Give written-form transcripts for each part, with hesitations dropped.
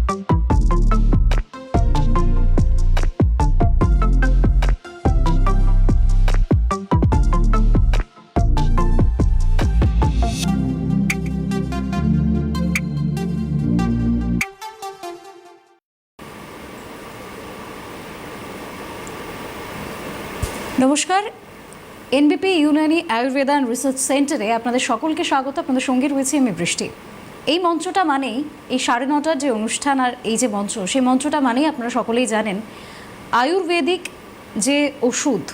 নমস্কার, এনবিপি Unani Ayurveda and research সেন্টারে আপনাদের সকলকে স্বাগত। আপনাদের সঙ্গে রয়েছে আমি বৃষ্টি। এই মঞ্চটা মানেই এই 9:30টার যে অনুষ্ঠান আর এই যে মঞ্চ, সেই মঞ্চটা মানেই আপনারা সকলেই জানেন আয়ুর্বেদিক যে ওষুধ,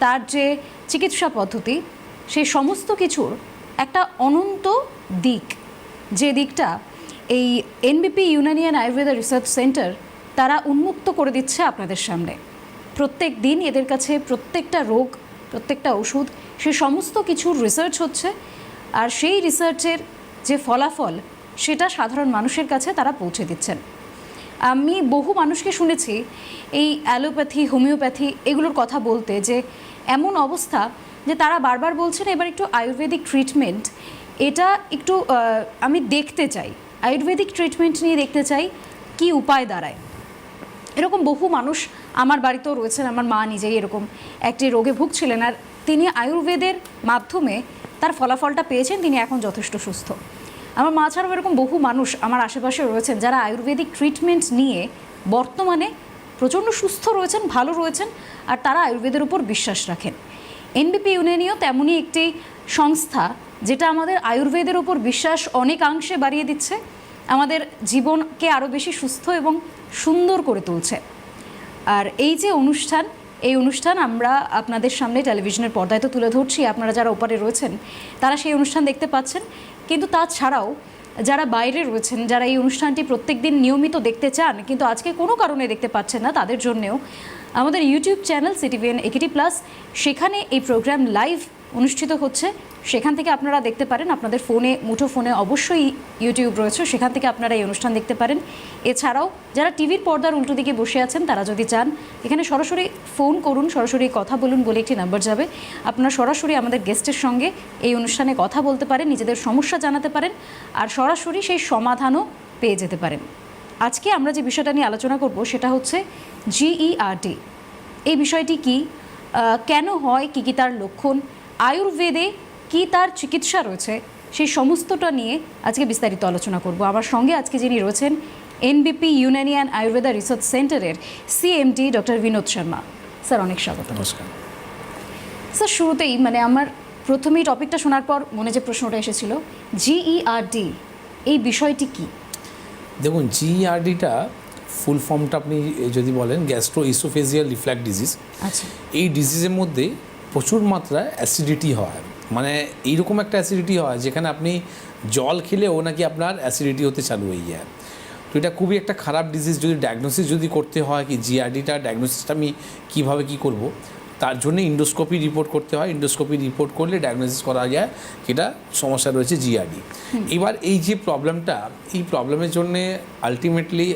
তার যে চিকিৎসা পদ্ধতি, সেই সমস্ত কিছুর একটা অনন্ত দিক, যে দিকটা এই এনবিপি Unani and Ayurveda research centre তারা উন্মুক্ত করে দিচ্ছে আপনাদের সামনে। প্রত্যেক দিন এদের কাছে প্রত্যেকটা রোগ, প্রত্যেকটা ওষুধ, সে সমস্ত কিছুর রিসার্চ হচ্ছে, আর সেই রিসার্চের যে ফলাফল সেটা সাধারণ মানুষের কাছে তারা পৌঁছে দিচ্ছেন। আমি বহু মানুষকে শুনেছি এই অ্যালোপ্যাথি, হোমিওপ্যাথি এগুলোর কথা বলতে, যে এমন অবস্থা যে তারা বারবার বলছেন এবার একটু আয়ুর্বেদিক ট্রিটমেন্ট, এটা একটু আমি দেখতে চাই, আয়ুর্বেদিক ট্রিটমেন্ট নিয়ে দেখতে চাই কি উপায় দাঁড়ায়। এরকম বহু মানুষ আমার বাড়িতেও রয়েছেন। আমার মা নিজেই এরকম একটি রোগে ভুগছিলেন, আর তিনি আয়ুর্বেদের মাধ্যমে তার ফলাফলটা পেয়েছেন, তিনি এখন যথেষ্ট সুস্থ। আমার মা ছাড়াও এরকম বহু মানুষ আমার আশেপাশে রয়েছেন যারা আয়ুর্বেদিক ট্রিটমেন্ট নিয়ে বর্তমানে প্রচণ্ড সুস্থ রয়েছেন, ভালো রয়েছেন, আর তারা আয়ুর্বেদের উপর বিশ্বাস রাখেন। এনবিপি ইউনানিও তেমনই একটি সংস্থা যেটা আমাদের আয়ুর্বেদের উপর বিশ্বাস অনেকাংশে বাড়িয়ে দিচ্ছে, আমাদের জীবনকে আরও বেশি সুস্থ এবং সুন্দর করে তুলছে। আর এই যে অনুষ্ঠান, এই অনুষ্ঠান আমরা আপনাদের সামনে টেলিভিশনের পর্দায় তো তুলে ধরছি, আপনারা যারা ওপারে রয়েছেন তারা সেই অনুষ্ঠান দেখতে পাচ্ছেন, কিন্তু তাছাড়াও যারা বাইরে রয়েছেন, যারা এই অনুষ্ঠানটি প্রত্যেক দিন নিয়মিত দেখতে চান কিন্তু আজকে কোনো কারণে দেখতে পাচ্ছেন না, তাদের জন্যেও আমাদের ইউটিউব চ্যানেল সিটিভিএন একেটি প্লাস, সেখানে এই প্রোগ্রাম লাইভ অনুষ্ঠিত হচ্ছে, সেখান থেকে আপনারা দেখতে পারেন। আপনাদের ফোনে, মুঠো ফোনে অবশ্যই ইউটিউব রয়েছে, সেখান থেকে আপনারা এই অনুষ্ঠান দেখতে পারেন। এছাড়াও যারা টিভির পর্দার উল্টো দিকে বসে আছেন তারা যদি চান এখানে সরাসরি ফোন করুন, সরাসরি কথা বলুন বলে একটি নাম্বার যাবে, আপনারা সরাসরি আমাদের গেস্টের সঙ্গে এই অনুষ্ঠানে কথা বলতে পারেন, নিজেদের সমস্যা জানাতে পারেন, আর সরাসরি সেই সমাধানও পেয়ে যেতে পারেন। আজকে আমরা যে বিষয়টা নিয়ে আলোচনা করব সেটা হচ্ছে GERD। এই বিষয়টি কি, কেন হয়, কী কী তার লক্ষণ, আয়ুর্বেদে কি তার চিকিৎসা রয়েছে, সেই সমস্তটা নিয়ে আজকে বিস্তারিত আলোচনা করব। আমার সঙ্গে আজকে যিনি রয়েছেন NBP Unani and Ayurveda research সেন্টারের CMD doctor Binod Sharma. Sir অনেক স্বাগত। নমস্কার স্যার, শুরুতেই আমার প্রথমেই টপিকটা শোনার পর মনে যে প্রশ্নটা এসেছিল, GERD এই বিষয়টি কি? দেখুন, GERDটা ফুল ফর্মটা আপনি যদি বলেন গ্যাস্ট্রো ইসোফেজিয়াল রিফ্লাক্স ডিজিজ। আচ্ছা। এই ডিজিজের মধ্যে প্রচুর মাত্রায় অ্যাসিডিটি হয়, মানে এইরকম একটা অ্যাসিডিটি হয় যেখানে আপনি জল খেলেও নাকি আপনার অ্যাসিডিটি হতে চালু হয়ে যায়। তো এটা খুবই একটা খারাপ ডিজিজ। যদি ডায়াগনোসিস যদি করতে হয় কি GERDটা, ডায়াগনোসিসটা আমি কীভাবে কী করব, তার জন্য ইন্ডোস্কোপি রিপোর্ট করতে হয়। ইন্ডোস্কোপি রিপোর্ট করলে ডায়াগনোসিস করা যায় এটা সমস্যা রয়েছে GERD। এবার এই যে প্রবলেমটা, এই প্রবলেমের জন্যে আলটিমেটলি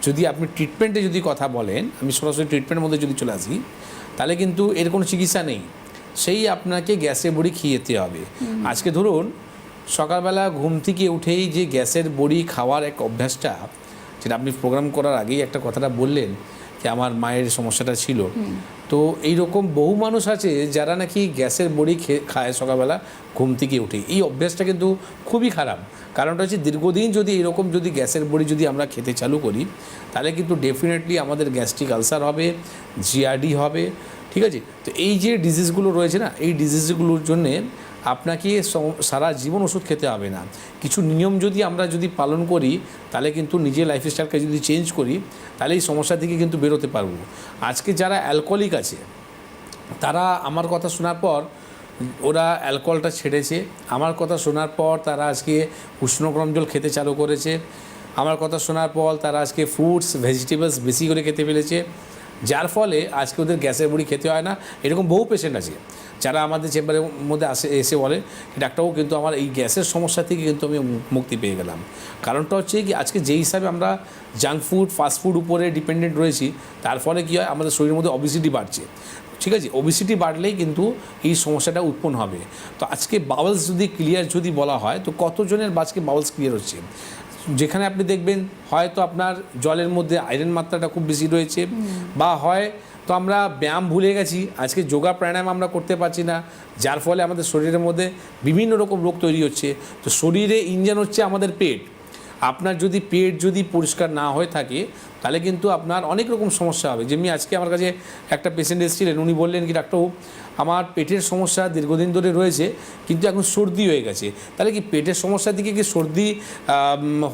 যদি আপনি ট্রিটমেন্টে যদি কথা বলেন, আমি সরাসরি ট্রিটমেন্টের মধ্যে যদি চলে আসি, তাহলে কিন্তু এর কোনো চিকিৎসা নেই, সেই আপনাকে গ্যাসের বড়ি খেতে হবে। আজকে ধরুন সকালবেলা ঘুম থেকে উঠেই যে গ্যাসের বড়ি খাওয়ার এক অভ্যাসটা, যেটা আপনি প্রোগ্রাম করার আগেই একটা কথাটা বললেন যে আমার মায়ের সমস্যাটা ছিল, তো এইরকম বহু মানুষ আছে যারা নাকি গ্যাসের বড়ি খায় সকালবেলা ঘুম থেকে উঠে। এই অভ্যাসটা কিন্তু খুবই খারাপ। কারণটা হচ্ছে দীর্ঘদিন যদি এরকম যদি গ্যাসের বড়ি যদি আমরা খেতে চালু করি, তাহলে কিন্তু ডেফিনেটলি আমাদের গ্যাস্ট্রিক আলসার হবে, GERD হবে, ঠিক আছে। তো এই যে ডিজিজগুলো রয়েছে না, এই ডিজিজগুলোর জন্যে আপনাকে সারা জীবন ওষুধ খেতে হবে না। কিছু নিয়ম যদি আমরা যদি পালন করি, তাহলে কিন্তু নিজের লাইফস্টাইলকে যদি চেঞ্জ করি, তাহলে এই সমস্যা থেকে কিন্তু বেরোতে পারবো। আজকে যারা অ্যালকোহলিক আছে তারা আমার কথা শোনার পর ওরা অ্যালকোহলটা ছেড়েছে, আমার কথা শোনার পর তারা আজকে উষ্ণ গরম জল খেতে চালু করেছে, আমার কথা শোনার পর তারা আজকে ফ্রুটস ভেজিটেবলস বেশি করে খেতে ফেলেছে, যার ফলে আজকে ওদের গ্যাসের বড়ি খেতে হয় না। এরকম বহু পেশেন্ট আছে যারা আমাদের চেম্বারের মধ্যে এসে বলে ডাক্তারবাবু কিন্তু আমার এই গ্যাসের সমস্যা থেকে কিন্তু আমি মুক্তি পেয়ে গেলাম। কারণটা হচ্ছে কি, আজকে যেই হিসাবে আমরা জাঙ্ক ফুড, ফাস্ট ফুড উপরে ডিপেন্ডেন্ট রয়েছি, তার ফলে কী হয়, আমাদের শরীরের মধ্যে ওবেসিটি বাড়ছে। ঠিক আছে, ওবেসিটি বাড়লেই কিন্তু এই সমস্যাটা উৎপন্ন হবে। তো আজকে বাউলস যদি ক্লিয়ার যদি বলা হয়, তো কতজনের আজকে বাউলস ক্লিয়ার হচ্ছে? যেখানে আপনি দেখবেন হয়তো আপনার জলের মধ্যে আয়রন মাত্রাটা খুব বেশি রয়েছে, বা হয় তো আমরা ব্যায়াম ভুলে গেছি, আজকে যোগা প্রাণায়াম আমরা করতে পারছি না, যার ফলে আমাদের শরীরের মধ্যে বিভিন্ন রকম রোগ তৈরি হচ্ছে। তো শরীরে ইঞ্জিন হচ্ছে আমাদের পেট। আপনার যদি পেট যদি পরিষ্কার না হয়ে থাকে তাহলে কিন্তু আপনার অনেক রকম সমস্যা হবে। যেমনি আজকে আমার কাছে একটা পেশেন্ট এসেছিলেন, উনি বললেন কি ডাক্তারবাবু আমার পেটের সমস্যা দীর্ঘদিন ধরে রয়েছে, কিন্তু এখন সর্দি হয়ে গেছে। তাহলে কি পেটের সমস্যা থেকে কি সর্দি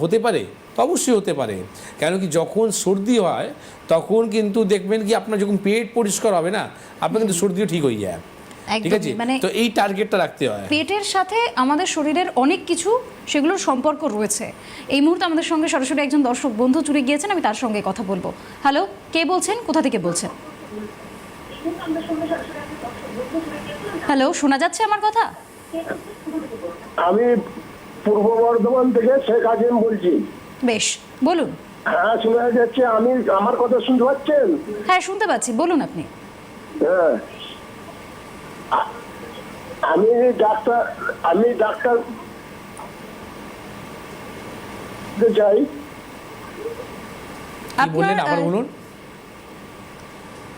হতে পারে? তো অবশ্যই হতে পারে। কেন কি যখন সর্দি হয় তখন কিন্তু দেখবেন কি আপনার যখন পেট পরিষ্কার হবে না, আপনার কিন্তু সর্দিও ঠিক হয়ে যায়। ঠিক আছে, মানে তো এই টার্গেটটা রাখতে হয়। পেটের সাথে আমাদের শরীরের অনেক কিছু সেগুলোর সম্পর্ক রয়েছে। এই মুহূর্তে আমাদের সঙ্গে সরাসরি একজন দর্শক বন্ধু জুড়ে গিয়েছেন, আমি তার সঙ্গে কথা বলবো। হ্যালো, কে বলছেন, কোথা থেকে বলছেন? হ্যালো, শোনা যাচ্ছে আমার কথা? আমি পূর্ব বর্ধমান থেকে শেখ আজিম বলছি। বেশ, বলুন। হ্যাঁ, শোনা যাচ্ছে। আমার কথা শুনতে পাচ্ছেন? হ্যাঁ, শুনতে পাচ্ছি, বলুন আপনি। হ্যাঁ, আমি ডাক্তার চাই। কি বললেন আবার বলুন?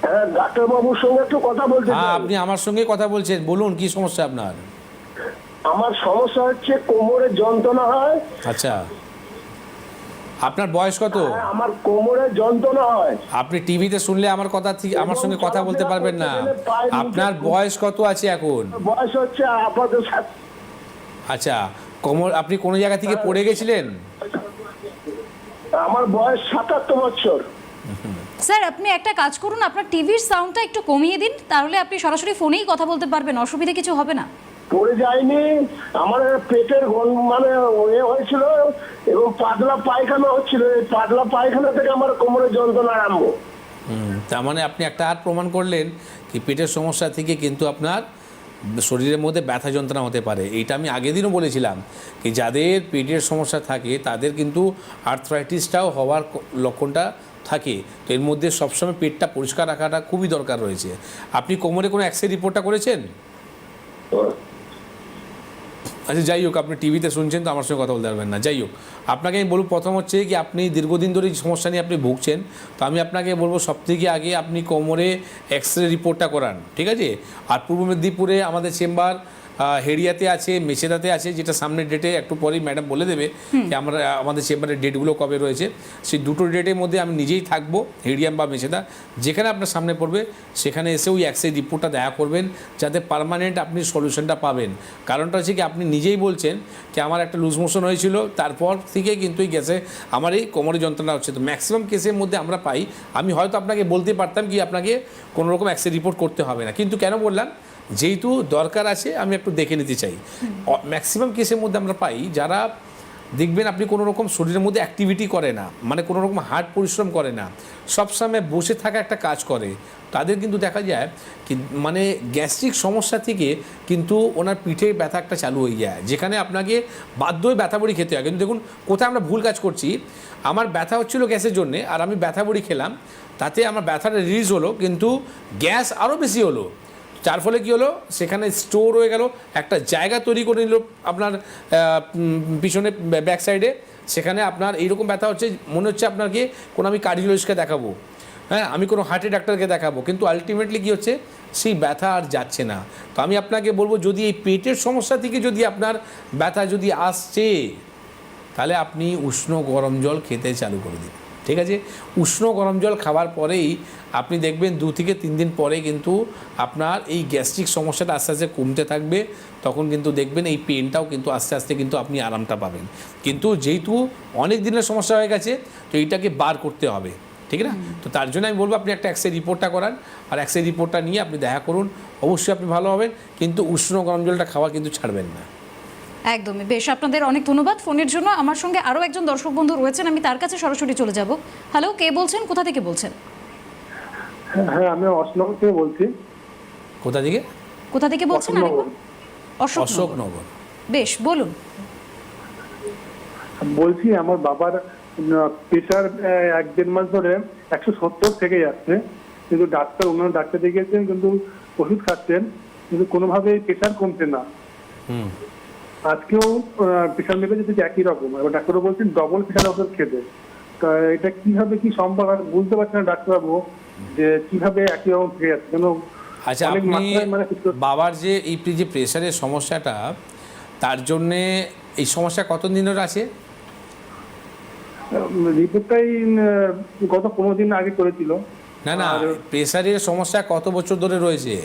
হ্যাঁ, ডাক্তার বাবুর সঙ্গে একটু কথা বলতে হ্যাঁ, চাই। আপনি আমার সঙ্গে কথা বলছেন, বলুন কি সমস্যা আপনার? আমার সমস্যা হচ্ছে কোমরে যন্ত্রণা হয়। আচ্ছা, আপনার বয়স কত? হ্যাঁ, আমার কোমরে যন্ত্রণা হয়। আপনি টিভিতে শুনলে আমার কথা ঠিক আমার সঙ্গে কথা বলতে পারবেন না। আপনার বয়স কত আছে এখন? বয়স হচ্ছে আপাতত আচ্ছা, কোমর আপনি কোনো জায়গা থেকে পড়ে গেছিলেন? আমার বয়স ৭৭ বছর। স্যার, আপনি একটা কাজ করুন, আপনার টিভির সাউন্ডটা একটু কমিয়ে দিন, তাহলে আপনি সরাসরি ফোনেই কথা বলতে পারবেন, অসুবিধা কিছু হবে না। পড়ে যায়নি, আমার পেটের মানে হয়েছিল এবং পাতলা পায়খানা হচ্ছিল। এই পাতলা পায়খানা থেকে আমার কোমরে যন্ত্রণা আরম্ভ। তার মানে আপনি একটা আর প্রমাণ করলেন কি পেটের সমস্যা থেকে কিন্তু আপনার শরীরের মধ্যে ব্যথা যন্ত্রণা হতে পারে। এইটা আমি আগের দিনও বলেছিলাম কি যাদের পেটের সমস্যা থাকে তাদের কিন্তু আর্থ্রাইটিসটাও হওয়ার লক্ষণটা থাকে। তো এর মধ্যে সবসময় পেটটা পরিষ্কার রাখাটা খুবই দরকার রয়েছে। আপনি কোমরে কোনো এক্স রে রিপোর্টটা করেছেন? আচ্ছা, যাই হোক, আপনি টিভিতে শুনছেন তো আমার সঙ্গে কথা বলতে পারবেন না। যাই হোক, আপনাকে আমি বলব প্রথম হচ্ছে কি আপনি দীর্ঘদিন ধরে সমস্যা নিয়ে আপনি ভুগছেন, তো আমি আপনাকে বলবো সবথেকে আগে আপনি কোমরে এক্স রে রিপোর্টটা করান, ঠিক আছে? আর পূর্ব মেদিনীপুরে আমাদের চেম্বার হেরিয়াতে আছে, মেছেদাতে আছে, যেটা সামনের ডেটে একটু পরেই ম্যাডাম বলে দেবে যে আমাদের চেম্বারের ডেটগুলো কবে রয়েছে। সেই দুটো ডেটের মধ্যে আমি নিজেই থাকবো, হেরিয়াম বা মেছেদা, যেখানে আপনার সামনে পড়বে সেখানে এসে ওই এক্স রে রিপোর্টটা দেখা করবেন, যাতে পার্মানেন্ট আপনি সলিউশনটা পাবেন। কারণটা হচ্ছে কি আপনি নিজেই বলছেন কি আমার একটা লুজ মোশন হয়েছিল, তারপর থেকে কিন্তু এই গ্যাসে আমার এই কোমরে যন্ত্রণা হচ্ছে। তো ম্যাক্সিমাম কেসের মধ্যে আমরা পাই, আমি হয়তো আপনাকে বলতে পারতাম কি আপনাকে কোনো রকম এক্স রে রিপোর্ট করতে হবে না, কিন্তু কেন বললাম, যেহেতু দরকার আছে আমি একটু দেখে নিতে চাই। ম্যাক্সিমাম কেসের মধ্যে আমরা পাই যারা দেখবেন আপনি কোনো রকম শরীরের মধ্যে অ্যাক্টিভিটি করে না, মানে কোনো রকম হার্ড পরিশ্রম করে না, সবসময় বসে থাকা একটা কাজ করে, তাদের কিন্তু দেখা যায় কি মানে গ্যাস্ট্রিক সমস্যা থেকে কিন্তু ওনার পিঠে ব্যথা একটা চালু হয়ে যায়, যেখানে আপনাকে বাধ্য হয়ে ব্যথা বড়ি খেতে হয়। কিন্তু দেখুন কোথায় আমরা ভুল কাজ করছি। আমার ব্যথা হচ্ছিল গ্যাসের জন্যে, আর আমি ব্যথা বড়ি খেলাম, তাতে আমার ব্যথাটা রিলিজ হলো, কিন্তু গ্যাস আরও বেশি হলো। যার ফলে কী হলো, সেখানে স্টোর হয়ে গেল, একটা জায়গা তৈরি করে নিল আপনার পিছনে ব্যাক সাইডে, সেখানে আপনার এইরকম ব্যথা হচ্ছে, মনে হচ্ছে আপনাকে কোনো আমি কার্ডিওলজিস্টকে দেখাবো, হ্যাঁ আমি কোনো হার্টের ডাক্তারকে দেখাবো, কিন্তু আলটিমেটলি কী হচ্ছে, সেই ব্যথা আর যাচ্ছে না। তো আমি আপনাকে বলবো যদি এই পেটের সমস্যা থেকে যদি আপনার ব্যথা যদি আসছে, তাহলে আপনি উষ্ণ গরম জল খেতে চালু করে দিন, ঠিক আছে? উষ্ণ গরম জল খাওয়ার পরেই আপনি দেখবেন 2 থেকে 3 দিন পরে কিন্তু আপনার এই গ্যাস্ট্রিক সমস্যাটা আস্তে আস্তে কমতে থাকবে। তখন কিন্তু দেখবেন এই পেনটাও কিন্তু আস্তে আস্তে কিন্তু আপনি আরামটা পাবেন। কিন্তু যেহেতু অনেক দিনের সমস্যা হয়ে গেছে, তো এইটাকে বার করতে হবে, ঠিক না? তো তার জন্য আমি বলবো আপনি একটা এক্স রে রিপোর্টটা করান, আর এক্স রে রিপোর্টটা নিয়ে আপনি দেখা করুন, অবশ্যই আপনি ভালো হবেন, কিন্তু উষ্ণ গরম জলটা খাওয়া কিন্তু ছাড়বেন না। একদমই। বেশ, আপনাদের অনেক ধন্যবাদ ফোনের জন্য। আমার সঙ্গে আরও একজন দর্শক বন্ধু রয়েছেন, আমি তার কাছে সরাসরি চলে যাব। হ্যালো, কে বলছেন, কোথা থেকে বলছেন? হ্যাঁ, আমি অশোক থেকে বলছি। কোথা থেকে? কোথা থেকে বলছেন? অশোকনগর। অশোকনগর। বেশ, বলুন। বলছি আমার বাবার প্রেশার 1-1.5 মাস ধরে 170 থেকে যাচ্ছে, কিন্তু অন্য ডাক্তার দেখিয়েছেন, কিন্তু ওষুধ খাচ্ছেন, কিন্তু কোনোভাবে প্রেশার কমছে না। আজকেও প্রেশার লেভেল যদি একই রকম, এবার ডাক্তারবাবু বলছেন ডবল প্রেশার ওষুধ খেতে। তা এটা কিভাবে কি সম্ভব আমি বুঝতে পারছি না ডাক্তারবাবু, যে কিভাবে একই রকম থেকে যাচ্ছে কেন। আচ্ছা, অনেক আপনি মাত্রায় মানে বাবার যে এই যে প্রেশারের সমস্যাটা, তার জন্যে এই সমস্যা কতদিন ধরে আছে? রিপোর্টটাই গত 15 দিন আগে করেছিল। না না, আর প্রেশারের সমস্যা কত বছর ধরে রয়েছে?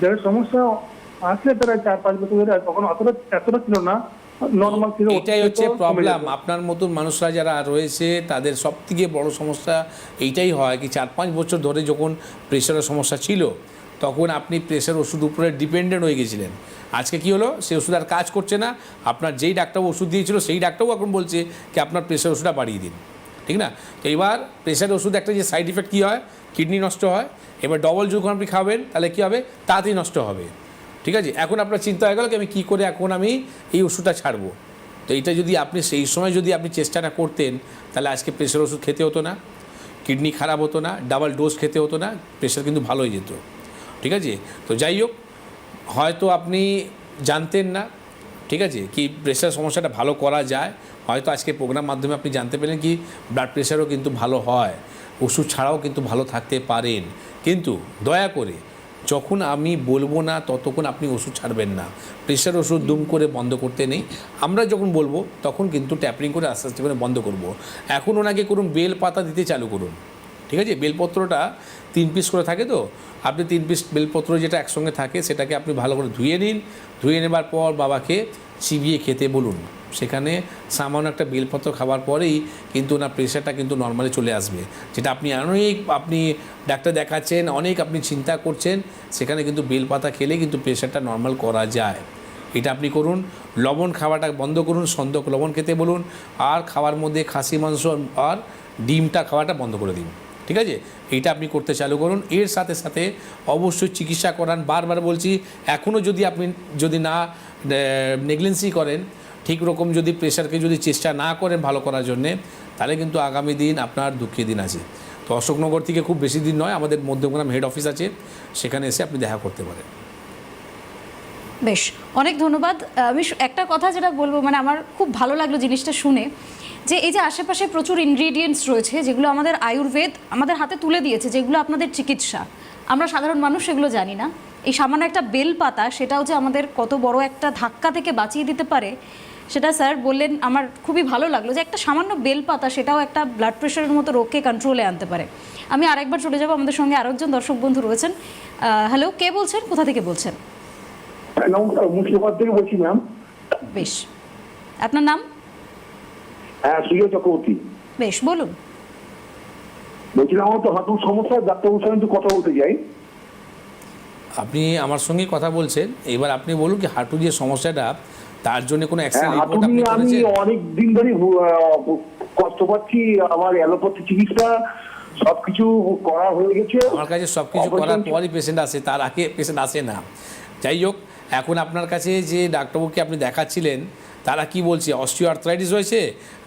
যার সমস্যা আছে প্রায় 4-5 বছর ধরে, তখন এতটা ছিল না, নর্মাল ছিল। এটাই হচ্ছে কমে প্রবলেম। যেত। আপনার মতন মানুষরা যারা রয়েছে তাদের সব থেকে বড় সমস্যা এইটাই হয় কি 4-5 বছর ধরে যখন প্রেশারের সমস্যা ছিল তখন আপনি প্রেশার ওষুধ উপরে ডিপেন্ডেন্ট হয়ে গেছিলেন। আজকে কি হলো, সেই ওষুধ আর কাজ করছে না। আপনার যেই ডাক্তারবাবু ওষুধ দিয়েছিল সেই ডাক্তারবাবু এখন বলছে কি আপনার প্রেশার ওষুধটা বাড়িয়ে দিন, ঠিক না? তো এবার প্রেশার ওষুধ একটা যে সাইড ইফেক্ট কী হয়, কিডনি নষ্ট হয়। এবার ডবল যখন আপনি খাবেন তাহলে কী হবে, তাড়াতাড়ি নষ্ট হবে, ঠিক আছে? এখন আপনার চিন্তা হয়ে গেল কি আমি কী করে এখন আমি এই ওষুধটা ছাড়বো। তো এইটা যদি আপনি সেই সময় যদি আপনি চেষ্টাটা করতেন তাহলে আজকে প্রেশার ওষুধ খেতে হতো না, কিডনি খারাপ হতো না, ডাবল ডোজ খেতে হতো না, প্রেশার কিন্তু ভালো হয়ে যেত, ঠিক আছে? তো যাই হোক, হয়তো আপনি জানতেন না, ঠিক আছে, কি প্রেশার সমস্যাটা ভালো করা যায়। হয়তো আজকে প্রোগ্রাম মাধ্যমে আপনি জানতে পেলেন কি ব্লাড প্রেশারও কিন্তু ভালো হয়, ওষুধ ছাড়াও কিন্তু ভালো থাকতে পারেন। কিন্তু দয়া করে যখন আমি বলবো না ততক্ষণ আপনি ওষুধ ছাড়বেন না। প্রেশার ওষুধ দুম করে বন্ধ করতে নেই। আমরা যখন বলবো তখন কিন্তু ট্যাপলিং করে আস্তে আস্তে করে বন্ধ করব। এখন ওনাকে করুন বেল পাতা দিতে চালু করুন, ঠিক আছে? বেলপত্রটা 3 পিস করে থাকে, তো আপনি 3 পিস বেলপত্র যেটা একসঙ্গে থাকে সেটাকে আপনি ভালো করে ধুয়ে নিন। ধুয়ে নেবার পর বাবাকে চিবিয়ে খেতে বলুন। সেখানে সামান্য একটা বেলপত্র খাবার পরেই কিন্তু ওনার প্রেশারটা কিন্তু নর্মালি চলে আসবে। যেটা আপনি আপনি ডাক্তার দেখাচ্ছেন, অনেক আপনি চিন্তা করছেন, সেখানে কিন্তু বেলপাতা খেলে কিন্তু প্রেশারটা নর্মাল করা যায়। এটা আপনি করুন। লবণ খাওয়াটা বন্ধ করুন, সন্দক লবণ খেতে বলুন। আর খাওয়ার মধ্যে খাসি মাংস আর ডিমটা খাওয়াটা বন্ধ করে দিন, ঠিক আছে? এইটা আপনি করতে চালু করুন। এর সাথে সাথে অবশ্যই চিকিৎসা করান। বারবার বলছি, এখনও যদি আপনি না নেগলেন্সি করেন, ঠিক রকম যদি প্রেশারকে যদি চেষ্টা না করেন ভালো করার জন্যে, তাহলে কিন্তু আগামী দিন আপনার দুঃখী দিন আছে। তো অশোকনগর থেকে খুব বেশি দিন নয়, আমাদের মধ্যমগ্রাম হেড অফিস আছে, সেখানে এসে আপনি দেখা করতে পারেন। বেশ, অনেক ধন্যবাদ। আমি একটা কথা যেটা বলবো, মানে আমার খুব ভালো লাগলো জিনিসটা শুনে, যে এই যে আশেপাশে প্রচুর ইনগ্রিডিয়েন্টস রয়েছে যেগুলো আমাদের আয়ুর্বেদ আমাদের হাতে তুলে দিয়েছে, যেগুলো আপনাদের চিকিৎসা, আমরা সাধারণ মানুষ সেগুলো জানি না। এই সামান্য একটা বেল পাতা, সেটাও যে আমাদের কত বড় একটা ধাক্কা থেকে বাঁচিয়ে দিতে পারে, সেটা স্যার বললেন। আমার খুবই ভালো লাগলো যে একটা সামান্য বেল পাতা সেটাও একটা ব্লাড প্রেশারের মতো রোগকে কন্ট্রোলে আনতে পারে। আমি আরেকবার চলে যাব, আমাদের সঙ্গে আরও একজন দর্শক বন্ধু রয়েছেন। হ্যালো, কে বলছেন, কোথা থেকে বলছেন? নমস্কার, মুর্শিদাবাদ থেকে বলছি ম্যাম। বেশ, আপনার নাম? হ্যাঁ, সুজয় চক্রবর্তী। বেশ, বলুন। বলছিলাম আমার তো হাঁটুর সমস্যা, ডাক্তারবাবুর সঙ্গে একটু কথা বলতে যাই। আপনি আমার সঙ্গে কথা বলছেন, এবার আপনি বলুন কি হাঁটু যে সমস্যাটা, তার জন্য কোনো হ্যাঁ, অ্যাক্সিডেন্ট হাঁটু রিপোর্ট আপনি নিয়ে আমি করেছেন? অনেক দিন ধরে কষ্ট পাচ্ছি। আমার অ্যালোপ্যাথি চিকিৎসা সবকিছু করা হয়ে গেছে। আমার কাছে সব কিছু করার পরই পেশেন্ট আসে, তার আগে পেশেন্ট আসে না। যাই হোক, এখন আপনার কাছে যে ডাক্তারবাবুকে আপনি দেখাচ্ছিলেন তারা কি বলছে, অস্টিও আর্থ্রাইটিস হয়েছে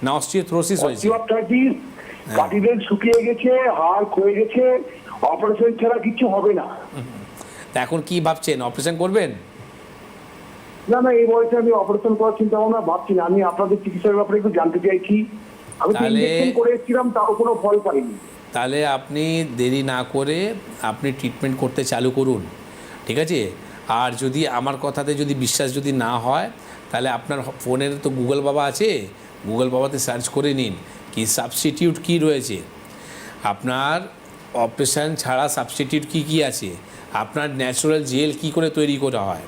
না অস্টিওথ্রোসিস হয়েছে? অস্টিওআর্থ্রাইটিস, কার্টিলেজ শুকিয়ে গেছে, হাড় ক্ষয়ে গেছে, অপারেশন ছাড়া কিছু হবে না। তা এখন কি ভাবছেন, অপারেশন করবেন? না না, এই বয়সে আমি অপারেশন করার চিন্তা ভাবনা ভাবছি না। আমি আপনাদের চিকিৎসার ব্যাপারে একটু জানতে চাইছি। আমি তো ইনজেকশন করে এসেছিলাম, তাও কোনো ফল পাইনি। তাহলে আপনি দেরি না করে আপনি ট্রিটমেন্ট করতে চালু করুন, ঠিক আছে? আর যদি আমার কথাতে যদি বিশ্বাস যদি না হয়, তাহলে আপনার ফোনের তো গুগল বাবা আছে, গুগল বাবাতে সার্চ করে নিন কি সাবস্টিটিউট কী রয়েছে, আপনার অপারেশন ছাড়া সাবস্টিটিউট কী কী আছে, আপনার ন্যাচারাল জেল কী করে তৈরি করা হয়।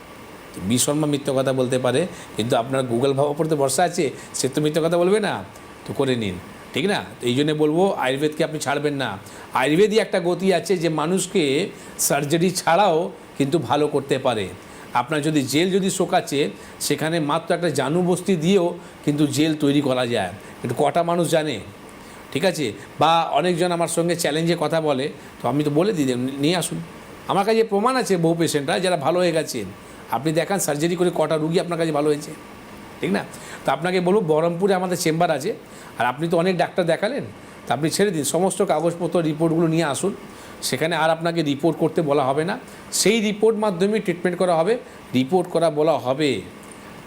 বিশর্মা মিথ্য কথা বলতে পারে, কিন্তু আপনার গুগল বাবার উপর তো ভরসা আছে, সে তো মিথ্য কথা বলবে না, তো করে নিন, ঠিক না? তো এই জন্যে বলবো আয়ুর্বেদকে আপনি ছাড়বেন না। আয়ুর্বেদই একটা গতি আছে যে মানুষকে সার্জারি ছাড়াও কিন্তু ভালো করতে পারে। আপনার যদি জেল যদি শোকাচ্ছে, সেখানে মাত্র একটা জানুবস্তি দিয়েও কিন্তু জেল তৈরি করা যায়। কিন্তু কটা মানুষ জানে, ঠিক আছে? বা অনেকজন আমার সঙ্গে চ্যালেঞ্জে কথা বলে, তো আমি তো বলে দিই নিয়ে আসুন। আমার কাছে প্রমাণ আছে বহু পেশেন্টরা যারা ভালো হয়ে গেছেন। আপনি দেখান সার্জারি করে কটা রুগী আপনার কাছে ভালো হয়েছে, ঠিক না? তো আপনাকে বলবো বহরমপুরে আমাদের চেম্বার আছে, আর আপনি তো অনেক ডাক্তার দেখালেন, তো আপনি ছেড়ে দিন, সমস্ত কাগজপত্র রিপোর্টগুলো নিয়ে আসুন। সেখানে আর আপনাকে রিপোর্ট করতে বলা হবে না, সেই রিপোর্ট মাধ্যমে ট্রিটমেন্ট করা হবে। রিপোর্ট করা বলা হবে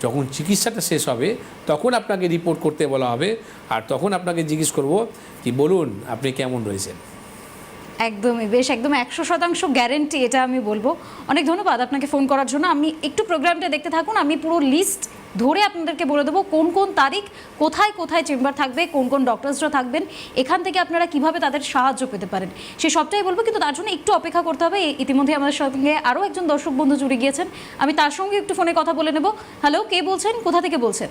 যখন চিকিৎসাটা শেষ হবে তখন আপনাকে রিপোর্ট করতে বলা হবে, আর তখন আপনাকে জিজ্ঞেস করব কি বলুন আপনি কেমন রয়েছেন। একদমই, বেশ, একদম 100% গ্যারেন্টি, এটা আমি বলবো। অনেক ধন্যবাদ আপনাকে ফোন করার জন্য। আমি একটু প্রোগ্রামটা দেখতে থাকুন, আমি পুরো লিস্ট ধরে আপনাদেরকে বলে দেবো কোন কোন তারিখ কোথায় কোথায় চেম্বার থাকবে, কোন কোন ডক্টরসরা থাকবেন, এখান থেকে আপনারা কিভাবে তাদের সাহায্য পেতে পারেন সে সবটাই বলবো। কিন্তু তার জন্য একটু অপেক্ষা করতে হবে। ইতিমধ্যে আমাদের সঙ্গে আরও একজন দর্শক বন্ধু জুড়ে গিয়েছেন, আমি তার সঙ্গে একটু ফোনে কথা বলে নেব। হ্যালো, কে বলছেন, কোথা থেকে বলছেন?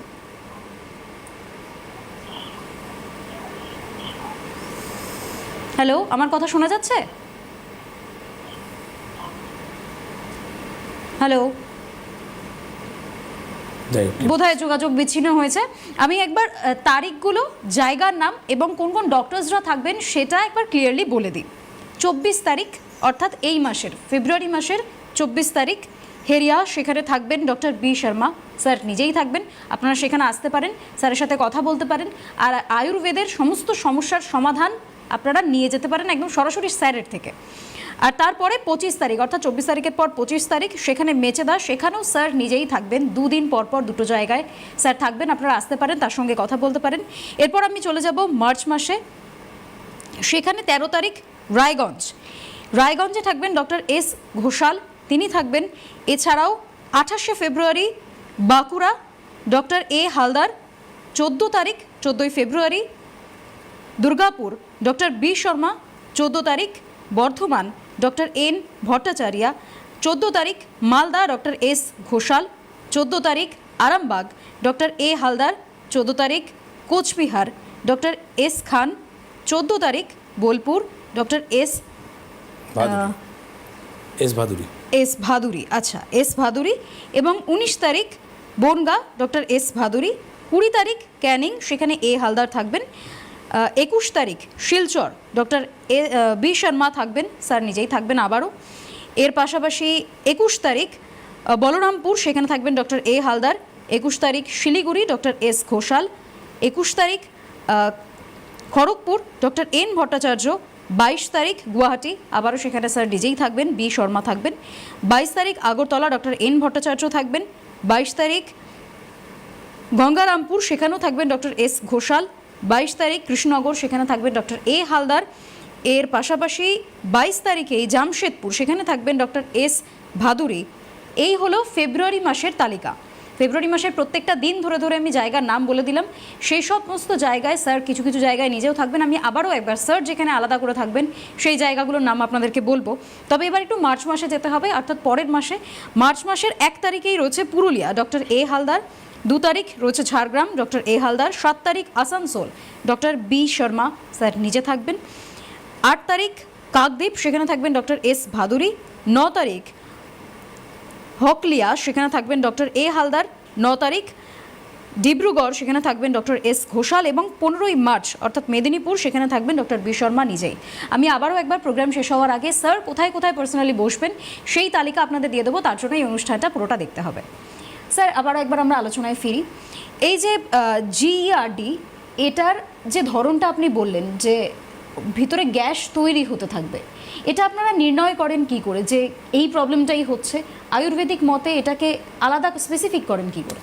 হ্যালো, আমার কথা শোনা যাচ্ছে? হ্যালো, বোধহয় যোগাযোগ বিচ্ছিন্ন হয়েছে। আমি একবার তারিখগুলো, জায়গার নাম এবং কোন কোন ডক্টরসরা থাকবেন সেটা একবার ক্লিয়ারলি বলে দিই। 24 তারিখ অর্থাৎ এই মাসের, ফেব্রুয়ারি মাসের 24 তারিখ হেরিয়া, সেখানে থাকবেন ডক্টর বি শর্মা স্যার, নিজেই থাকবেন। আপনারা সেখানে আসতে পারেন, স্যারের সাথে কথা বলতে পারেন, আর আয়ুর্বেদের সমস্ত সমস্যার সমাধান আপনারা নিয়ে যেতে পারেন একদম সরাসরি স্যারের থেকে। আর তারপরে 25 তারিখ অর্থাৎ 24 তারিখের পর 25 তারিখ সেখানে মেচেদা, সেখানেও স্যার নিজেই থাকবেন। দুদিন পর পর দুটো জায়গায় স্যার থাকবেন, আপনারা আসতে পারেন, তার সঙ্গে কথা বলতে পারেন। এরপর আমি চলে যাব মার্চ মাসে, সেখানে 13 তারিখ রায়গঞ্জে থাকবেন ডক্টর এস ঘোষাল, তিনি থাকবেন। এছাড়াও 28শে ফেব্রুয়ারি বাঁকুড়া ডক্টর এ হালদার, 14 তারিখ 14ই ফেব্রুয়ারি দুর্গাপুর ডক্টর বি শর্মা, 14 তারিখ বর্ধমান ডক্টর এন ভট্টাচার্যা, 14 তারিখ মালদা ডক্টর এস ঘোষাল, 14 তারিখ আরামবাগ ডক্টর এ হালদার, 14 তারিখ কোচবিহার ডক্টর এস খান, 14 তারিখ বোলপুর ডক্টর এস ভাদুরী, আচ্ছা এস ভাদুরী, এবং 19 তারিখ বনগাঁ ডক্টর এস ভাদুরী, 20 তারিখ ক্যানিং, সেখানে এ হালদার থাকবেন। 21 তারিখ শিলচর ডক্টর বি শর্মা থাকবেন, স্যার নিজেই থাকবেন আবারও। এর পাশাপাশি 21 তারিখ বলরামপুর, সেখানে থাকবেন ডক্টর এ হালদার। 21 তারিখ শিলিগুড়ি ডক্টর এস ঘোষাল। 21 তারিখ খড়গপুর ডক্টর এন ভট্টাচার্য। 22 তারিখ গুয়াহাটি, আবারও সেখানে স্যার নিজেই থাকবেন, বি শর্মা থাকবেন। 22 তারিখ আগরতলা ডক্টর এন ভট্টাচার্য থাকবেন। 22 তারিখ গঙ্গারামপুর, সেখানেও থাকবেন ডক্টর এস ঘোষাল। 22 তারিখ কৃষ্ণনগর, সেখানে থাকবেন ডক্টর এ হালদার। এর পাশাপাশি 22 তারিখে জামশেদপুর, সেখানে থাকবেন ডক্টর এস ভাদুরী। এই হলো ফেব্রুয়ারি মাসের তালিকা। ফেব্রুয়ারি মাসের প্রত্যেকটা দিন ধরে ধরে আমি জায়গার নাম বলে দিলাম। সেই সমস্ত জায়গায় স্যার কিছু কিছু জায়গায় নিজেও থাকবেন। আমি আবারও একবার স্যার যেখানে আলাদা করে থাকবেন সেই জায়গাগুলোর নাম আপনাদেরকে বলবো। তবে এবার একটু মার্চ মাসে যেতে হবে, অর্থাৎ পরের মাসে। মার্চ মাসের 1 তারিখেই রয়েছে পুরুলিয়া ডক্টর এ হালদার। 2 তারিখ রয়েছে ঝাড়গ্রাম ডক্টর এ হালদার। 7 তারিখ Asansol doctor B Sharma, sir নিজে থাকবেন। 8 তারিখ কাকদ্বীপ, সেখানে থাকবেন ডক্টর এস ভাদুরী। 9 তারিখ হকলিয়া, সেখানে থাকবেন ডক্টর এ হালদার। 9 তারিখ ডিব্রুগড়, সেখানে থাকবেন ডক্টর এস ঘোষাল। এবং 15ই মার্চ অর্থাৎ মেদিনীপুর, সেখানে থাকবেন ডক্টর বি শর্মা নিজেই। আমি আবারও একবার প্রোগ্রাম শেষ হওয়ার আগে স্যার কোথায় কোথায় পার্সোনালি বসবেন সেই তালিকা আপনাদের দিয়ে দেবো, তার জন্য এই অনুষ্ঠানটা পুরোটা দেখতে হবে। স্যার আবারও একবার আমরা আলোচনায় ফিরি। এই যে জিইআরডি, এটার যে ধরনটা আপনি বললেন যে ভিতরে গ্যাস তৈরি হতে থাকবে, এটা আপনারা নির্ণয় করেন কি করে যে এই প্রবলেমটাই হচ্ছে? আয়ুর্বেদিক মতে এটাকে আলাদা স্পেসিফিক করেন কি করে?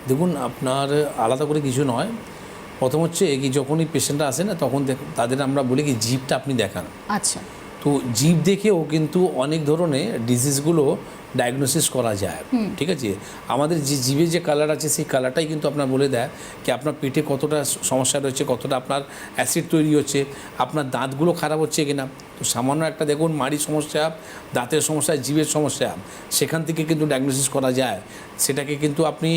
দেখুন, আপনার আলাদা করে কিছু নয়। প্রথম হচ্ছে কি, যখনই পেশেন্টরা আসে না তখন তাদের আমরা বলি কি জিভটা আপনি দেখান। আচ্ছা, তো জিভ দেখেও কিন্তু অনেক ধরনের ডিজিজগুলো ডায়াগনোসিস করা যায়। ঠিক আছে, আমাদের যে জিভে যে কালার আছে সেই কালারটাই কিন্তু আপনার বলে দেয় কি আপনার পেটে কতটা সমস্যা রয়েছে, কতটা আপনার অ্যাসিড তৈরি হচ্ছে, আপনার দাঁতগুলো খারাপ হচ্ছে কিনা। তো সামান্য একটা দেখুন মাড়ির সমস্যা, দাঁতের সমস্যা, জিভের সমস্যা, সেখান থেকে কিন্তু ডায়াগনোসিস করা যায়। সেটাকে কিন্তু আপনি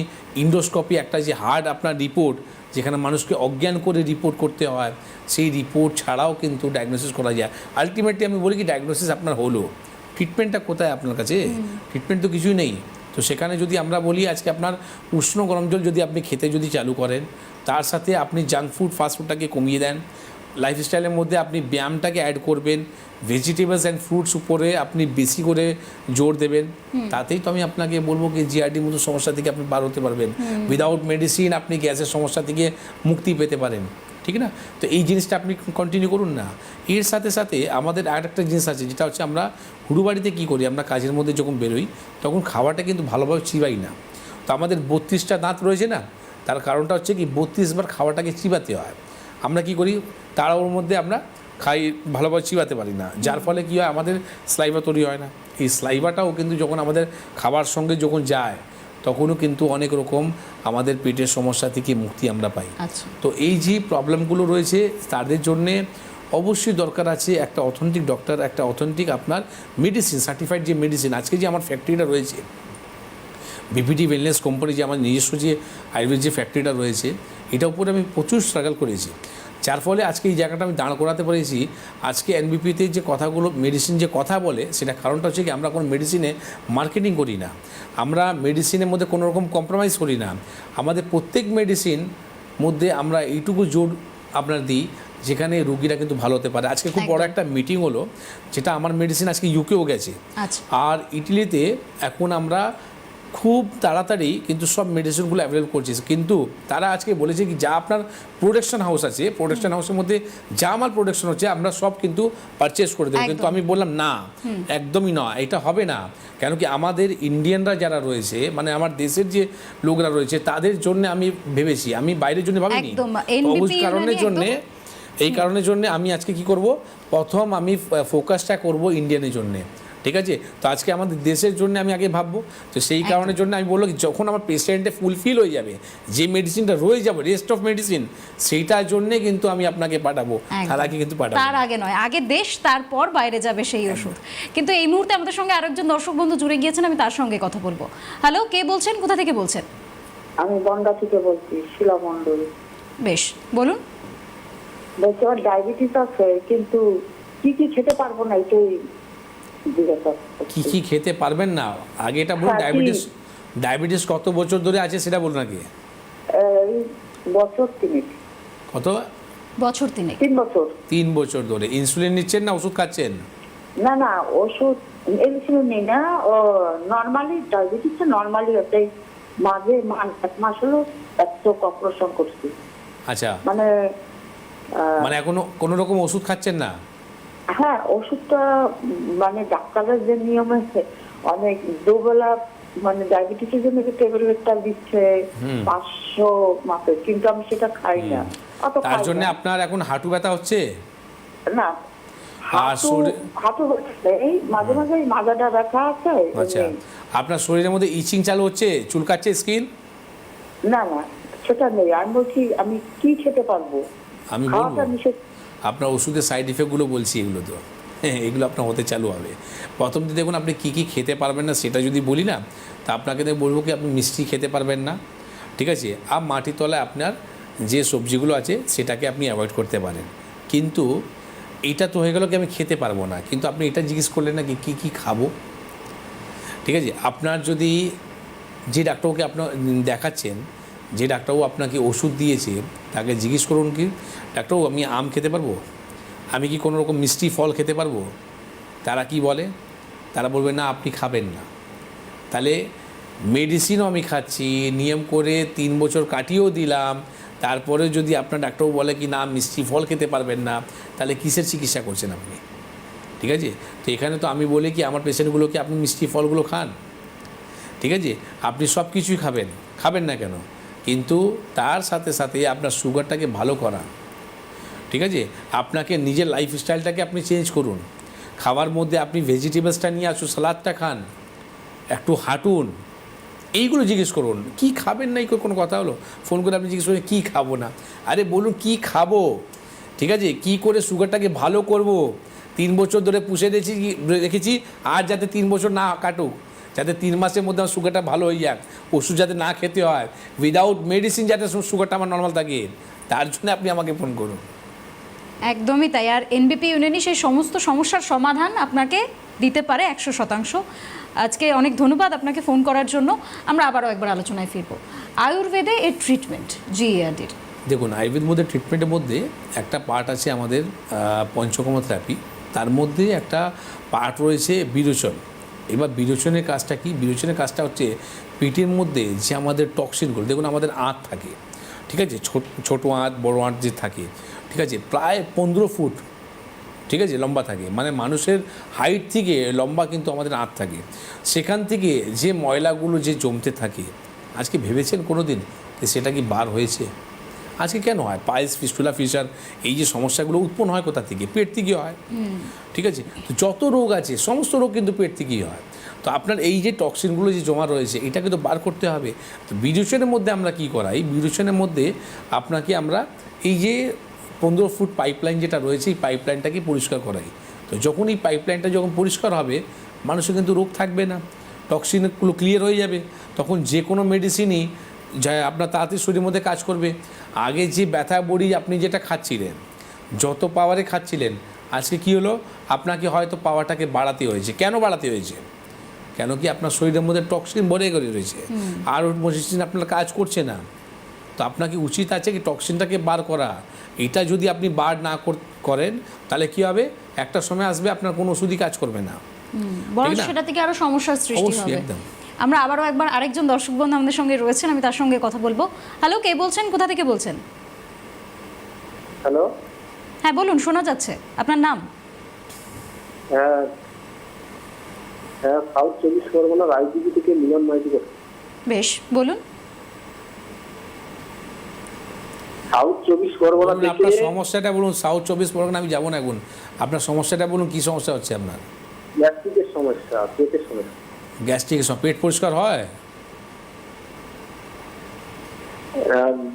ইন্ডোস্কোপি, একটা যে হার্ড আপনার রিপোর্ট যেখানে মানুষকে অজ্ঞান করে রিপোর্ট করতে হয়, সেই রিপোর্ট ছাড়াও কিন্তু ডায়াগনোসিস করা যায়। আলটিমেটলি আমি বলি কি ডায়াগনোসিস আপনার হলো, ট্রিটমেন্টটা কোথায় আপনার কাছে? ট্রিটমেন্ট তো কিছুই নেই। তো সেখানে যদি আমরা বলি আজকে আপনার উষ্ণ গরম জল যদি আপনি খেতে যদি চালু করেন, তার সাথে আপনি জাঙ্ক ফুড ফাস্টফুডটাকে কমিয়ে দেন, লাইফস্টাইলের মধ্যে আপনি ব্যায়ামটাকে অ্যাড করবেন, ভেজিটেবলস অ্যান্ড ফ্রুটস উপরে আপনি বেশি করে জোর দেবেন, তাতেই তো আমি আপনাকে বলবো কি জিআরডির মতো সমস্যা থেকে আপনি পার হতে পারবেন। উইদাউট মেডিসিন আপনি গ্যাসের সমস্যা থেকে মুক্তি পেতে পারেন, ঠিক না? তো এই জিনিসটা আপনি কন্টিনিউ করুন না। এর সাথে সাথে আমাদের আর একটা জিনিস আছে, যেটা হচ্ছে আমরা হুড়ুবাড়িতে কী করি, আমরা কাজের মধ্যে যখন বেরোই তখন খাওয়াটা কিন্তু ভালোভাবে চিবাই না। তো আমাদের 32টা দাঁত রয়েছে না, তার কারণটা হচ্ছে কি 32 বার খাওয়াটাকে চিবাতে হয়। আমরা কি করি, তারা ওর মধ্যে আমরা খাই, ভালোভাবে চিবাতে পারি না, যার ফলে কী হয়, আমাদের স্লাইভা তৈরি হয় না। এই স্লাইভাটাও কিন্তু যখন আমাদের খাবার সঙ্গে যখন যায় তখনও কিন্তু অনেক রকম আমাদের পেটের সমস্যা থেকে মুক্তি আমরা পাই। আচ্ছা, তো এই যে প্রবলেমগুলো রয়েছে তাদের জন্যে অবশ্যই দরকার আছে একটা অথেন্টিক ডক্টর, একটা অথেন্টিক আপনার মেডিসিন, সার্টিফাইড যে মেডিসিন। আজকে যে আমার ফ্যাক্টরিটা রয়েছে বিপিটি ওয়েলনেস কোম্পানি, যে আমার নিজস্ব যে আয়ুর্বেদ যে ফ্যাক্টরিটা রয়েছে, এটার উপরে আমি প্রচুর স্ট্রাগল করেছি, যার ফলে আজকে এই জায়গাটা আমি দাঁড় করাতে পেরেছি। আজকে এনবিপিতে যে কথাগুলো মেডিসিন যে কথা বলে, সেটা কারণটা হচ্ছে কি আমরা কোনো মেডিসিনে মার্কেটিং করি না, আমরা মেডিসিনের মধ্যে কোনো রকম কম্প্রোমাইজ করি না। আমাদের প্রত্যেক মেডিসিন মধ্যে আমরা এইটুকু জোর আপনার দিই যেখানে রুগীরা কিন্তু ভালো হতে পারে। আজকে খুব বড় একটা মিটিং হলো, যেটা আমার মেডিসিন আজকে ইউকেও গেছে, আচ্ছা, আর ইটালিতে এখন আমরা খুব তাড়াতাড়ি কিন্তু সব মেডিসিনগুলো অ্যাভেলেবল করছি। কিন্তু তারা আজকে বলেছে কি যা আপনার প্রোডাকশন হাউস আছে, প্রোডাকশন হাউসের মধ্যে যা আমার প্রোডাকশন হচ্ছে আমরা সব কিন্তু পারচেস করে দেবো। কিন্তু আমি বললাম না, একদমই নয়, এটা হবে না। কেন কি আমাদের ইন্ডিয়ানরা যারা রয়েছে, মানে আমার দেশের যে লোকরা রয়েছে, তাদের জন্য আমি ভেবেছি, আমি বাইরের জন্য ভাবিনি। একদম, তো NBP ওই কারণের জন্যে এই কারণের জন্য আমি আজকে কি করব, প্রথম আমি ফোকাসটা করব ইন্ডিয়ানের জন্যে, ঠিক আছে? তো আজকে আমাদের দেশের জন্য আমি আগে ভাববো। তো সেই কারণের জন্য আমি বললো যখন আমার পেশেন্টে ফুলফিল হয়ে যাবে, যে মেডিসিনটা রয়ে যাবে রেস্ট অফ মেডিসিন, সেইটার জন্যে কিন্তু আমি আপনাকে পাঠাবো, তার আগে কিন্তু পাঠাবো, তার আগে নয়, আগে দেশ, তারপর বাইরে যাবে সেই ওষুধ। কিন্তু এই মুহূর্তে আমাদের সঙ্গে আরেকজন দর্শক বন্ধু জুড়ে গিয়েছেন, আমি তার সঙ্গে কথা বলবো। হ্যালো, কে বলছেন, কোথা থেকে বলছেন? আমি বনগা থেকে বলছি, শিলা মণ্ডল। বেশ, বলুন। বলছি আমার ডায়াবেটিস আছে, কিন্তু কি কি খেতে পারবো না, এটাই জিজ্ঞাসা করছি। কি কি খেতে পারবেন না আগে এটা বলুন। হ্যাঁ, ডায়াবেটিস কত বছর ধরে আছে সেটা বলুন আগে। এই বছর 3 বছর 3 3 বছর। 3 বছর ধরে ইনসুলিন নিচ্ছেন না ওষুধ খাচ্ছেন? না না, ওষুধ ইনসুলিন নেই না, ও নর্মালি ডায়াবেটিস নর্মালি হচ্ছে। মাঝে 1 মাস হলো একটু অপারেশন করছি। আচ্ছা, মানে মানে এখনো কোনো রকম ওষুধ খাচ্ছেন না? হ্যাঁ, ওষুধটা মানে ডাক্তারের যে নিয়মে অনেক দুবেলা, মানে ডায়াবেটিসের জন্য ট্যাবলেটটা দিচ্ছে 500 মাপে, কিন্তু আমি সেটা খাই না। তার জন্য আপনার এখন হাঁটু ব্যথা হচ্ছে না, আর হাঁটু হচ্ছে, এই মাঝে মাঝে মাজাটা ব্যথা আছে। আচ্ছা, আপনার শরীরের মধ্যে ইচিং চালু হচ্ছে, চুলকাচ্ছে স্কিন? না না, সেটা নেই। আমি বলছি আমি কি খেতে পারবো, আমি খাওয়াটা বলবো নিষেধ। আপনার ওষুধের সাইড ইফেক্টগুলো বলছি, এগুলো তো এগুলো আপনার হতে চালু হবে। প্রথম দিন দেখুন আপনি কী কী খেতে পারবেন না, সেটা যদি বলি না, তা আপনাকে বলবো কি আপনি মিষ্টি খেতে পারবেন না, ঠিক আছে? আর মাটির তলায় আপনার যে সবজিগুলো আছে সেটাকে আপনি অ্যাভয়েড করতে পারেন। কিন্তু এটা তো হয়ে গেল কি আমি খেতে পারবো না, কিন্তু আপনি এটা জিজ্ঞেস করলেন না কি কী কী খাবো, ঠিক আছে? আপনার যদি যে ডাক্তারকে আপনার দেখাচ্ছেন, যে ডাক্তারবাবু আপনাকে ওষুধ দিয়েছে, তাকে জিজ্ঞেস করুন কি ডাক্তারবাবু আমি আম খেতে পারবো, আমি কি কোনো রকম মিষ্টি ফল খেতে পারবো? তারা কি বলে? তারা বলবে না আপনি খাবেন না। তাহলে মেডিসিনও আমি খাচ্ছি, নিয়ম করে 3 বছর কাটিয়েও দিলাম, তারপরে যদি আপনার ডাক্তারবাবু বলে কি না মিষ্টি ফল খেতে পারবেন না, তাহলে কিসের চিকিৎসা করছেন আপনি? ঠিক আছে? তো এখানে তো আমি বলি কি আমার পেশেন্টগুলোকে আপনি মিষ্টি ফলগুলো খান, ঠিক আছে? আপনি সব কিছুই খাবেন না কেন, কিন্তু তার সাথে সাথে আপনার সুগারটাকে ভালো করা, ঠিক আছে? আপনাকে নিজের লাইফস্টাইলটাকে আপনি চেঞ্জ করুন। খাবার মধ্যে আপনি ভেজিটেবলসটা নিয়ে আসুন, সালাদটা খান, একটু হাঁটুন, এইগুলো জিজ্ঞেস করুন। কি খাবেন না এই কোনো কথা হলো? ফোন করে আপনি জিজ্ঞেস করুন কী খাবো না, আরে বলুন কী খাবো, ঠিক আছে? কী করে সুগারটাকে ভালো করব। 3 বছর ধরে পুষে রেখেছি, আর যাতে 3 বছর না কাটুক, যাতে 3 মাসের মধ্যে আমার সুগারটা ভালো হয়ে যাক, ওষুধ যাতে না খেতে হয়, উইদাউট মেডিসিন যাতে সুগারটা আমার নর্মাল থাকে, তার জন্য আপনি আমাকে ফোন করুন। একদমই তাই। আর এনবিপি ইউনানি সেই সমস্ত সমস্যার সমাধান আপনাকে দিতে পারে 100%। আজকে অনেক ধন্যবাদ আপনাকে ফোন করার জন্য। আমরা আবারও একবার আলোচনায় ফিরব। আয়ুর্বেদে এর ট্রিটমেন্ট জিএআরডির, দেখুন আয়ুর্বেদ মধ্যে ট্রিটমেন্টের মধ্যে একটা পার্ট আছে আমাদের পঞ্চকর্ম থেরাপি, তার মধ্যে একটা পার্ট রয়েছে বিরোচন। এবার বিরোচনের কাজটা কি? বিরোচনের কাজটা হচ্ছে পেটের মধ্যে যে আমাদের টক্সিনগুলো, দেখুন আমাদের আঁত থাকে, ঠিক আছে? ছোটো আঁত বড় আঁত যে থাকে, ঠিক আছে, প্রায় 15 ফুট, ঠিক আছে, লম্বা থাকে, মানে মানুষের হাইট থেকে লম্বা কিন্তু আমাদের আঁত থাকে। সেখান থেকে যে ময়লাগুলো যে জমতে থাকে, আজকে ভেবেছেন কোনো দিন যে সেটা কি বার হয়েছে? আজকে কেন হয় পাইলস, ফিস্টুলা, ফিশার, এই যে সমস্যাগুলো উৎপন্ন হয় কোথা থেকে? পেট থেকে হয়। ঠিক আছে, তো যত রোগ আছে সমস্ত রোগ কিন্তু পেট থেকেই হয়। তো আপনার এই যে টক্সিনগুলো যে জমা রয়েছে এটাকে তো বার করতে হবে। তো বিরেচনের মধ্যে আমরা কি করাই, বিরেচনের মধ্যে আপনাকে আমরা এই যে 15 ফুট পাইপলাইন যেটা রয়েছে এই পাইপলাইনটাকে পরিষ্কার করাই। তো যখন এই পাইপলাইনটা যখন পরিষ্কার হবে মানুষের কিন্তু রোগ থাকবে না, টক্সিনগুলো ক্লিয়ার হয়ে যাবে, তখন যে কোনো মেডিসিনই যা আপনার তাড়াতাড়ি শরীরের মধ্যে কাজ করবে। আগে যে ব্যথা বড়ি আপনি যেটা খাচ্ছিলেন, যত পাওয়ারে খাচ্ছিলেন, আজকে কি হলো, আপনাকে হয়তো পাওয়ারটাকে বাড়াতে হয়েছে। কেন বাড়াতে হয়েছে? কেন কি আপনার শরীরের মধ্যে টক্সিন ভরে গড়ে রয়েছে, আর মেডিসিন আপনার কাজ করছে না। তো আপনাকে উচিত আছে কি টক্সিনটাকে বার করা। এটা যদি আপনি বার না করেন তাহলে কি হবে, একটা সময় আসবে আপনার কোনো ওষুধই কাজ করবে না, বরং ঠিক না? সেটা থেকে আরো সমস্যার সৃষ্টি অবশ্যই, হবে। একদম। আমরা আবারও একবার আরেকজন দর্শক বন্ধু আমাদের সঙ্গে রয়েছেন, আমি তার সঙ্গে কথা বলবো। হ্যালো, কে বলছেন, কোথা থেকে বলছেন? হ্যালো, হ্যাঁ বলুন, শোনা যাচ্ছে। আপনার নাম? হ্যাঁ হ্যাঁ, সাউথ 24 পরগনা রায়দিঘি থেকে মিলন মাইতি করছি। বেশ, বলুন। সাউথ 24 পরগনা বলুন, আপনার থেকে সমস্যাটা বলুন। সাউথ 24 পরগনা আমি যাবো না এখন। আপনার সমস্যাটা বলুন, কী সমস্যা হচ্ছে আপনার? গ্যাস্ট্রিকের সমস্যা, পেটের সমস্যা। গ্যাস্ট্রিকের পেট পরিষ্কার হয়?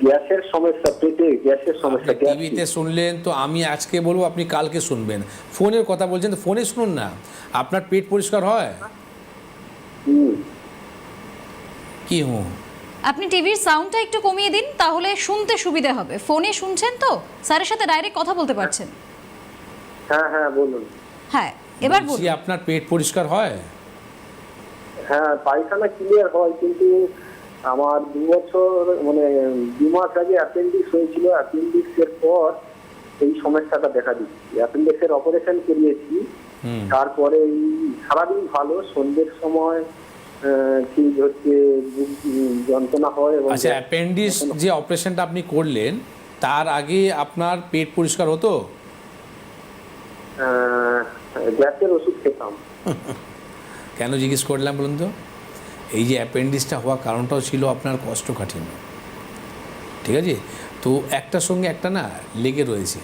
গ্যাসের সমস্যা, পেটে গ্যাসের সমস্যা। টিভিতে শুনলেন তো আমি আজকে বলবো, আপনি কালকে শুনবেন। ফোনের কথা বলছেন তো ফোনে শুনুন না। আপনার পেট পরিষ্কার হয় কি? আপনি টিভির সাউন্ডটা একটু কমিয়ে দিন, তাহলে শুনতে সুবিধা হবে। ফোনে শুনছেন তো, স্যারের সাথে ডাইরেক্ট কথা বলতে পারছেন। হ্যাঁ হ্যাঁ, বলুন। হ্যাঁ, এবার বলছি, বলুন। আপনার পেট পরিষ্কার হয়? হ্যাঁ, পায়খানা ক্লিয়ার হয়, কিন্তু আমার 2 বছর মানে 2 মাস আগে অ্যাপেন্ডিক্স হয়েছিল। অ্যাপেন্ডিক্সের পর এই সমস্যাটা দেখা দিচ্ছে। অ্যাপেন্ডিক্সের অপারেশন করিয়েছি, তারপরে এই সারাদিন ভালো, সন্ধ্যের সময় ঠিক হচ্ছে যন্ত্রণা হয়। এবং আচ্ছা, অ্যাপেন্ডিক্স যে অপারেশনটা আপনি করলেন তার আগে আপনার পেট পরিষ্কার হতো? গ্যাসের ওষুধ খেতাম। কেন জিজ্ঞেস করলাম বলুন তো? এই যে অ্যাপেন্ডিক্সটা হওয়ার কারণটাও ছিল আপনার কোষ্ঠকাঠিন্য। ঠিক আছে, তো একটার সঙ্গে একটা না লেগে রয়েছে।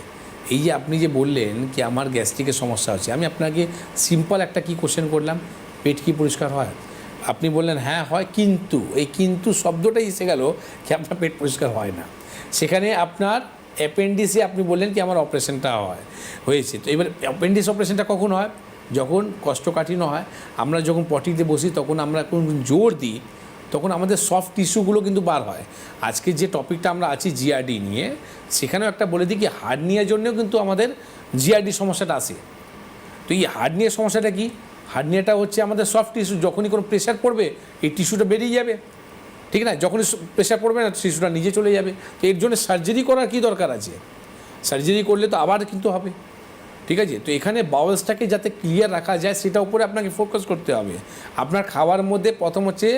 এই যে আপনি যে বললেন কি আমার গ্যাস্ট্রিকের সমস্যা আছে, আমি আপনাকে সিম্পল একটা কি কোশ্চেন করলাম, পেট কি পরিষ্কার হয়? আপনি বললেন হ্যাঁ হয়, কিন্তু এই কিন্তু শব্দটাই এসে গেল কি আপনার পেট পরিষ্কার হয় না। সেখানে আপনার অ্যাপেন্ডিক্সে আপনি বললেন কি আমার অপারেশনটা হয়েছে। তো এবার অ্যাপেন্ডিক্স অপারেশনটা কখন হয়? যখন কোষ্ঠকাঠিন্য হয়। আমরা যখন পটিতে বসি তখন আমরা কোন জোর দিই, তখন আমাদের সফট টিস্যুগুলো কিন্তু বার হয়। আজকে যে টপিকটা আমরা আছি জিআরডি নিয়ে, সেখানেও একটা বলে দিই কি হার্নিয়ার জন্যও কিন্তু আমাদের জিআরডি সমস্যাটা আসে। তো এই হার্নিয়ার সমস্যাটা কি? হার্নিয়াটা হচ্ছে আমাদের সফট টিস্যু, যখনই কোনো প্রেশার পড়বে এই টিস্যুটা বেরিয়ে যাবে, ঠিক না? যখনই প্রেশার পড়বে না টিস্যুটা নিজে চলে যাবে। তো এর জন্য সার্জারি করার কী দরকার আছে? সার্জারি করলে তো আবার কিন্তু হবে, ঠিক আছে? তো এখানে বাউলসটাকে যাতে ক্লিয়ার রাখা যায় সেটার উপরে আপনাকে ফোকাস করতে হবে। আপনার খাওয়ার মধ্যে প্রথম হচ্ছে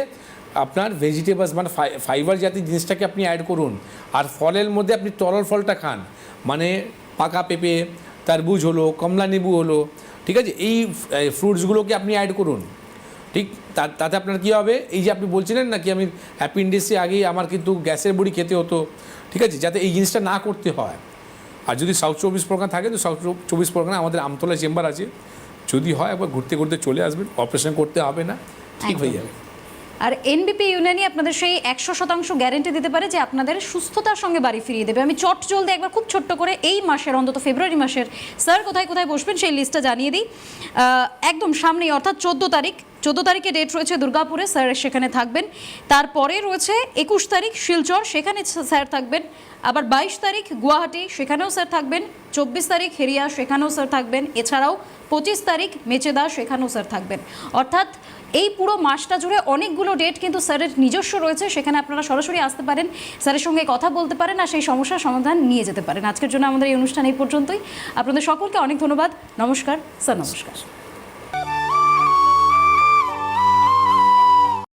আপনার ভেজিটেবলস মানে ফাইবার জাতীয় জিনিসটাকে আপনি অ্যাড করুন। আর ফলের মধ্যে আপনি তরল ফলটা খান, মানে পাকা পেঁপে, তরমুজ হলো, কমলা লেবু হলো, ঠিক আছে? এই ফ্রুটসগুলোকে আপনি অ্যাড করুন, ঠিক? তাতে আপনার কী হবে, এই যে আপনি বলছিলেন না কি আমি অ্যাপেন্ডিক্সে আগেই আমার কিন্তু গ্যাসের বড়ি খেতে হতো, ঠিক আছে? যাতে এই জিনিসটা না করতে হয়। আর যদি সাউথ 24 পরগনা থাকে তো সাউথ 24 পরগনা আমাদের আমতলা চেম্বার আছে, যদি হয় একবার ঘুরতে ঘুরতে চলে আসবেন, অপারেশন করতে হবে না, ঠিক হয়ে যাবে। আর এনবিপি ইউনানি আপনাদের সেই 100% গ্যারেন্টি দিতে পারে যে আপনাদের সুস্থতার সঙ্গে বাড়ি ফিরিয়ে দেবে। আমি চট জলদি একবার খুব ছোট্ট করে এই মাসের অন্তত ফেব্রুয়ারি মাসের স্যার কোথায় কোথায় বসবেন সেই লিস্টটা জানিয়ে দিই। একদম সামনেই অর্থাৎ 14 তারিখে ডেট রয়েছে দুর্গাপুরে, স্যার সেখানে থাকবেন। তারপরে রয়েছে 21 তারিখ শিলচর, সেখানে স্যার থাকবেন। আবার 22 তারিখ গুয়াহাটি, সেখানেও স্যার থাকবেন। 24 তারিখ হেরিয়া, সেখানেও স্যার থাকবেন। এছাড়াও 25 তারিখ মেচেদা, সেখানেও স্যার থাকবেন। অর্থাৎ এই পুরো মাসটা জুড়ে অনেকগুলো ডেট কিন্তু স্যারের নিজস্ব রয়েছে, সেখানে আপনারা সরাসরি আসতে পারেন, স্যারের সঙ্গে কথা বলতে পারেন আর সেই সমস্যার সমাধান নিয়ে যেতে পারেন। আজকের জন্য আমাদের এই অনুষ্ঠান এই পর্যন্তই। আপনাদের সকলকে অনেক ধন্যবাদ। নমস্কার স্যার। নমস্কার।